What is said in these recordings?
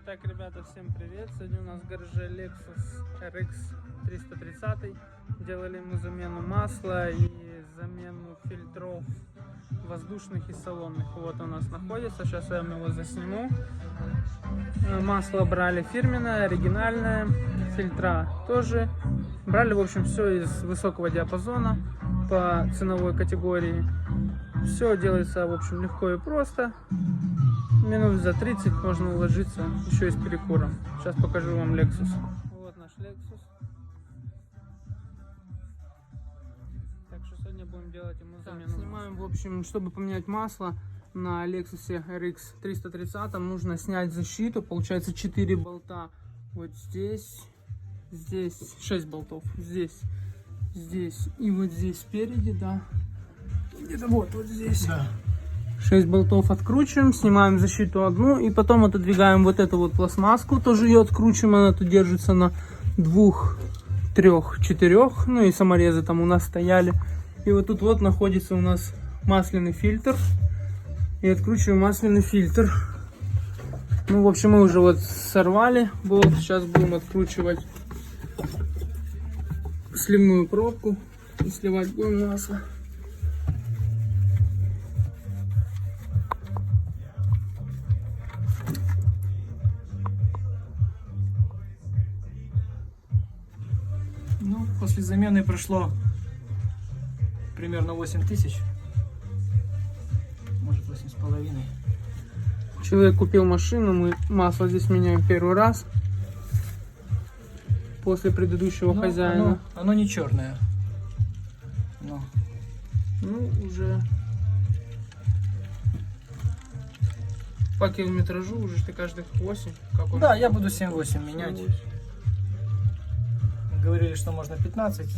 Так, ребята, всем привет! Сегодня у нас в гараже Lexus RX 330. Делали ему замену масла и замену фильтров воздушных и салонных. Вот он у нас находится. Сейчас я вам его засниму. Масло брали фирменное, оригинальное. Фильтра тоже. Брали, в общем, все из высокого диапазона по ценовой категории. Все делается, в общем, легко и просто. Минут за 30 можно уложиться еще и с перекуром. Сейчас покажу вам Lexus. Вот наш Lexus. Так что сегодня будем делать ему замену. Снимаем, в общем, чтобы поменять масло на Lexus RX 330, нужно снять защиту. Получается 4 болта вот здесь. Здесь 6 болтов. Здесь и вот здесь спереди, да. Где-то вот здесь. Да. 6 болтов откручиваем, снимаем защиту одну и потом отодвигаем вот эту вот пластмасску, тоже ее откручиваем, она тут держится на 2, 3, 4, ну и саморезы там у нас стояли. И вот тут вот находится у нас масляный фильтр, и откручиваем масляный фильтр. Ну, в общем, мы уже вот сорвали болт, сейчас будем откручивать сливную пробку и сливать будем масло. Ну, после замены прошло примерно 8000, может 8,5. Человек купил машину, мы масло здесь меняем первый раз после предыдущего хозяина. Оно не черное. Ну, уже по километражу уже ты каждых 8. Как он? Да, я буду 7-8 менять. 7-8. Говорили, что можно 15,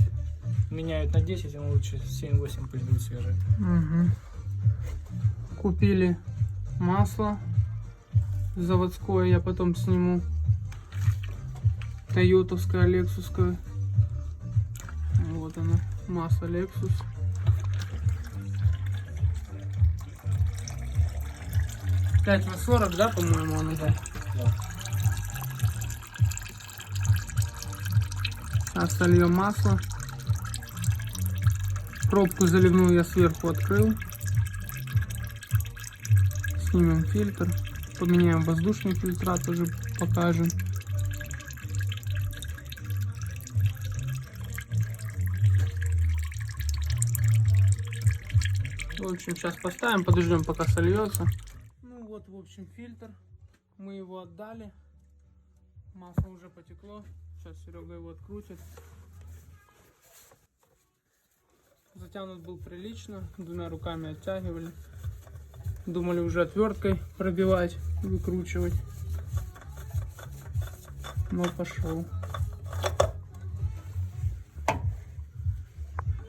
меняют на 10, ему лучше 7-8 пусть будет свежее. Угу. Купили масло заводское, я потом сниму. Тойотовское, лексусское. Вот оно, масло Lexus. Пять на 40, да, по-моему, оно? Да. Сейчас сольем масло. Пробку заливную я сверху открыл. Снимем фильтр. Поменяем воздушные фильтра, тоже покажем. В общем, сейчас поставим, подождем, пока сольется. Ну вот, в общем, фильтр. Мы его отдали. Масло уже потекло. Сейчас Серега его открутит. Затянут был прилично. Двумя руками оттягивали. Думали уже отверткой пробивать, выкручивать. Но пошел.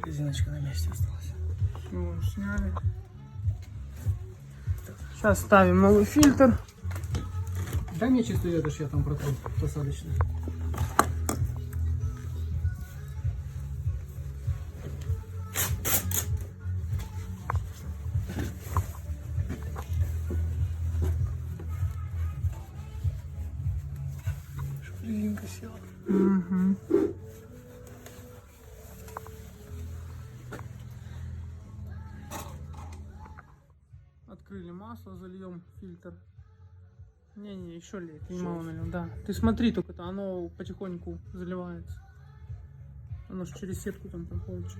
Резиночка на месте осталась. Все, сняли. Сейчас ставим новый фильтр. Дай мне чистую ветошь, я там протру посадочную. Резинка села. Угу. Открыли масло, зальем фильтр. Не, еще лейт, немало налил, да. Ты смотри только-то, оно потихоньку заливается. Оно же через сетку там проходит.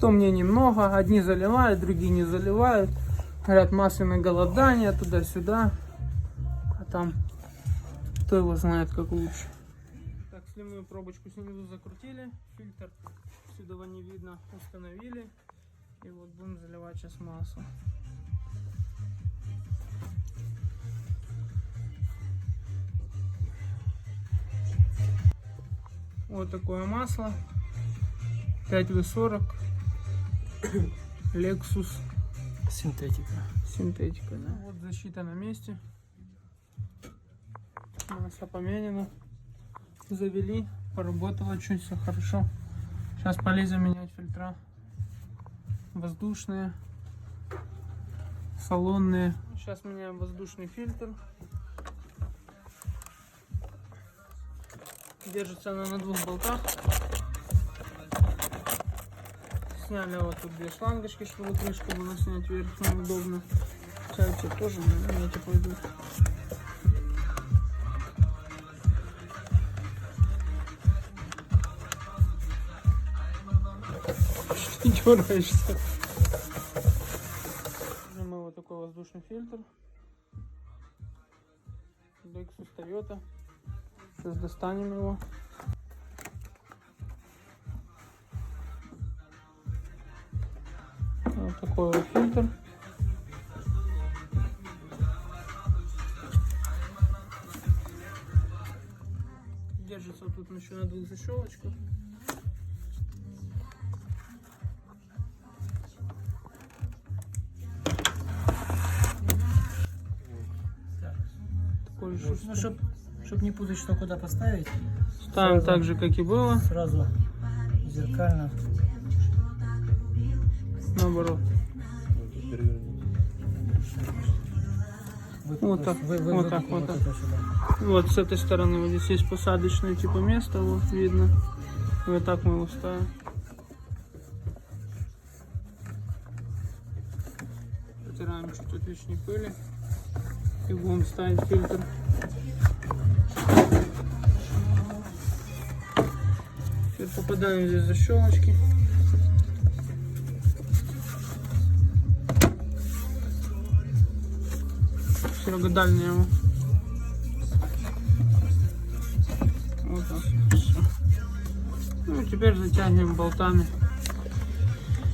То мне немного, одни заливают, другие не заливают. Говорят, масляное голодание, туда-сюда. А там, кто его знает, как лучше. Так, сливную пробочку снизу закрутили, фильтр сюда не видно, установили. И вот будем заливать сейчас масло. Вот такое масло. 5В40. Lexus. Синтетика, да. Вот защита на месте. Масло поменено. Завели. Поработало чуть, все хорошо. Сейчас полезем менять фильтра. Воздушные, салонные. Сейчас меняем воздушный фильтр. Держится она на 2 болтах. Сняли вот тут 2 шлангочки, чтобы крышку было снять вверх, неудобно. Чайки тоже эти пойдут. Ты дергаешься. Мы вот такой воздушный фильтр. Lexus Toyota. Сейчас достанем его. Вот такой вот фильтр. Держится тут еще на 2 защелочках. Такой Ну, чтоб не путать, что куда поставить. Ставим так же, как и было. Сразу зеркально. Наоборот. Вот так, вот так, вот так. Вот с этой стороны вот здесь есть посадочное типа место, вот видно. И вот так мы его ставим. Протираем чуть от лишней пыли. И будем ставить фильтр. Теперь попадаем здесь за щелочки. Серега, дальний его. Вот так. Все. Ну и теперь затягиваем болтами.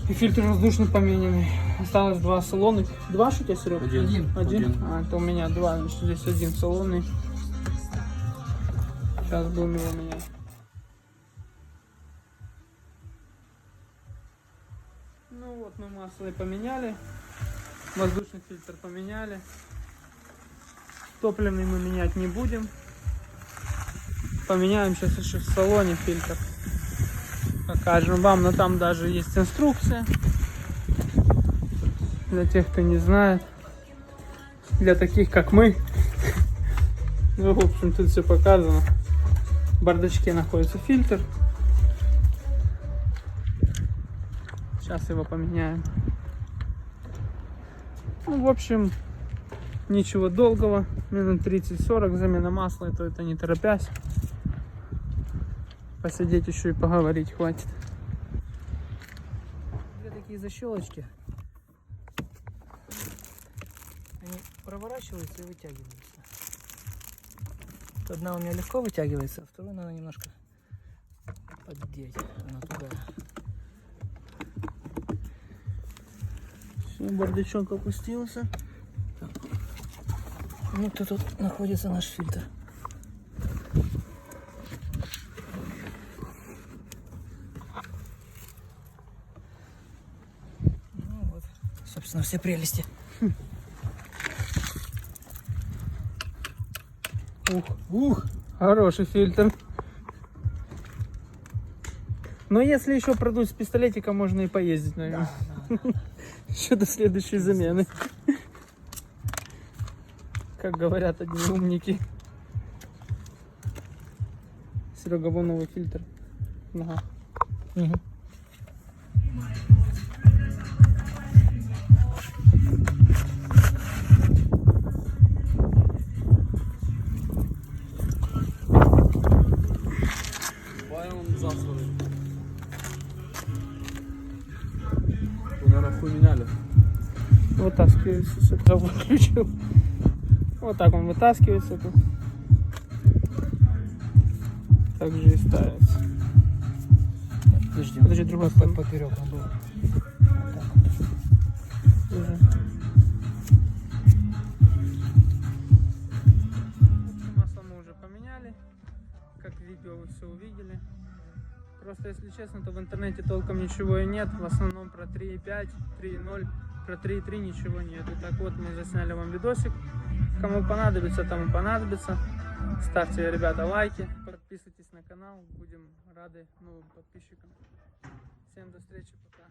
И фильтр воздушный помененный. Осталось 2 салонных. 2 что у тебя, Серега? Один? А, это у меня 2, значит здесь 1 салонный. Сейчас будем его менять. Ну вот мы масло и поменяли. Воздушный фильтр поменяли. Топливный мы менять не будем. Поменяем сейчас еще в салоне фильтр. Покажем вам, но там даже есть инструкция. Для тех, кто не знает. Для таких, как мы. Ну, в общем, тут все показано. В бардачке находится фильтр. Сейчас его поменяем. Ну, в общем, ничего долгого. Минут 30-40 замена масла. Это не торопясь. Посидеть еще и поговорить хватит. Две такие защелочки. Они проворачиваются и вытягиваются. Одна у меня легко вытягивается, а вторую надо немножко поддеть. Она туда. Все, бардачок опустился. Ну, тут находится наш фильтр. Ну вот, собственно, все прелести. Ух, хороший фильтр. Но если еще продуть с пистолетика, можно и поездить, наверное. Да. Еще до следующей замены. Как говорят одни умники. Серега, вон новый фильтр. Ага. Угу. Вытаскивается, с этого выключил. Вот так он вытаскивается тут. Так же и ставится. Подожди, другой стороны. Поперек он был. Уже. Масло мы уже поменяли. Как видео вы все увидели. Просто, если честно, то в интернете толком ничего и нет. В основном про 3.5, 3.0. Про 3.3 ничего нет. И так вот мы засняли вам видосик. Кому понадобится, тому понадобится. Ставьте, ребята, лайки. Подписывайтесь на канал, будем рады новым подписчикам. Всем до встречи, пока.